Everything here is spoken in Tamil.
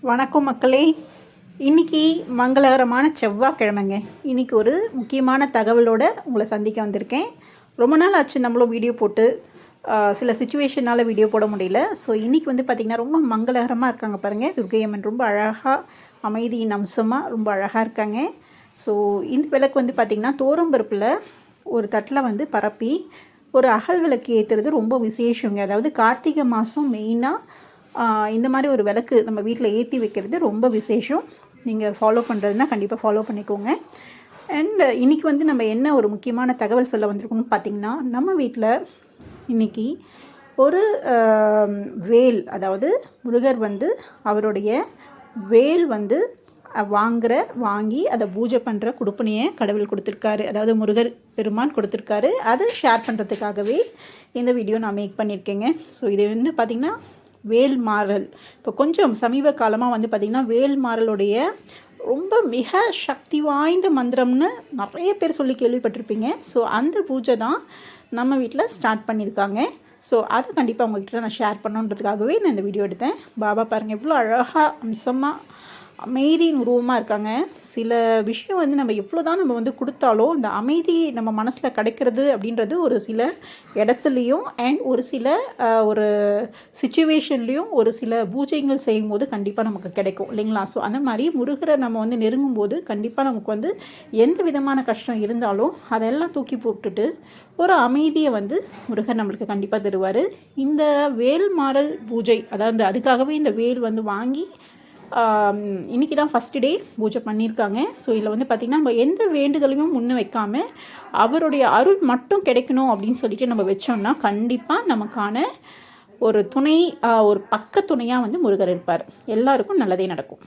வணக்கம் மக்களே. இன்றைக்கி மங்களகரமான செவ்வாய்க்கிழமைங்க. இன்றைக்கி ஒரு முக்கியமான தகவலோடு உங்களை சந்திக்க வந்திருக்கேன். ரொம்ப நாள் ஆச்சு நம்மளும் வீடியோ போட்டு, சில சுச்சுவேஷனால் வீடியோ போட முடியல. ஸோ இன்றைக்கி வந்து பார்த்திங்கன்னா ரொம்ப மங்களகரமாக இருக்காங்க பாருங்கள். துர்க்கையம்மன் ரொம்ப அழகாக, அமைதியின் அம்சமாக ரொம்ப அழகாக இருக்காங்க. ஸோ இந்த விளக்கு வந்து பார்த்திங்கன்னா தோரம்பருப்பில் ஒரு தட்டில் வந்து பரப்பி ஒரு அகல் விளக்கு ஏற்றுறது ரொம்ப விசேஷங்க. அதாவது கார்த்திகை மாதம் மெயினாக இந்த மாதிரி ஒரு விளக்கு நம்ம வீட்டில் ஏற்றி வைக்கிறது ரொம்ப விசேஷம். நீங்கள் ஃபாலோ பண்ணுறதுனா கண்டிப்பாக ஃபாலோ பண்ணிக்கோங்க. அண்ட் இன்றைக்கி வந்து நம்ம என்ன ஒரு முக்கியமான தகவல் சொல்ல வந்திருக்கோம்னு பார்த்திங்கன்னா, நம்ம வீட்டில் இன்றைக்கி ஒரு வேல், அதாவது முருகர் வந்து அவருடைய வேல் வந்து வாங்கி அதை பூஜை பண்ணுற கொடுப்பனையை கடவுள் கொடுத்துருக்காரு. அதாவது முருகர் பெருமான் கொடுத்துருக்காரு. அதை ஷேர் பண்ணுறதுக்காகவே இந்த வீடியோ நான் மேக் பண்ணியிருக்கேங்க. ஸோ இது வந்து பார்த்திங்கன்னா வேல்மாறல். இப்போ கொஞ்சம் சமீப காலமாக வந்து பார்த்திங்கன்னா வேல்மாறலுடைய ரொம்ப மிக சக்தி வாய்ந்த மந்திரம்னு நிறைய பேர் சொல்லி கேள்விப்பட்டிருப்பீங்க. ஸோ அந்த பூஜை தான் நம்ம வீட்டில் ஸ்டார்ட் பண்ணியிருக்காங்க. ஸோ அதை கண்டிப்பாக உங்கள்கிட்ட நான் ஷேர் பண்ணணுன்றதுக்காகவே நான் இந்த வீடியோ எடுத்தேன். பாபா பாருங்கள் எவ்வளோ அழகாக அம்சமாக அமைதியின் உருவமாக இருக்காங்க. சில விஷயம் வந்து நம்ம எவ்வளோ தான் நம்ம வந்து கொடுத்தாலும் அந்த அமைதி நம்ம மனசில் கிடைக்கிறது அப்படின்றது ஒரு சில இடத்துலையும் அண்ட் ஒரு சில ஒரு சிச்சுவேஷன்லேயும் ஒரு சில பூஜைகள் செய்யும் போது கண்டிப்பாக நமக்கு கிடைக்கும் இல்லைங்களா. ஸோ அந்த மாதிரி முருகரை நம்ம வந்து நெருங்கும் போது கண்டிப்பாக நமக்கு வந்து எந்த விதமான கஷ்டம் இருந்தாலும் அதெல்லாம் தூக்கி போட்டுட்டு ஒரு அமைதியை வந்து முருகர் நம்மளுக்கு கண்டிப்பாக தருவார். இந்த வேல்மாறல் பூஜை, அதாவது அதுக்காகவே இந்த வேல் வந்து வாங்கி இன்றைக்கி தான் ஃபஸ்ட்டு டே பூஜை பண்ணியிருக்காங்க. ஸோ இதில் வந்து பார்த்திங்கன்னா நம்ம எந்த வேண்டுதலையும் முன்ன வைக்காமல் அவருடைய அருள் மட்டும் கிடைக்கணும் அப்படின்னு சொல்லிட்டு நம்ம வச்சோம்னா கண்டிப்பாக நமக்கான ஒரு துணை, ஒரு பக்க துணையாக வந்து முருகர் இருப்பார். எல்லாருக்கும் நல்லதே நடக்கும்.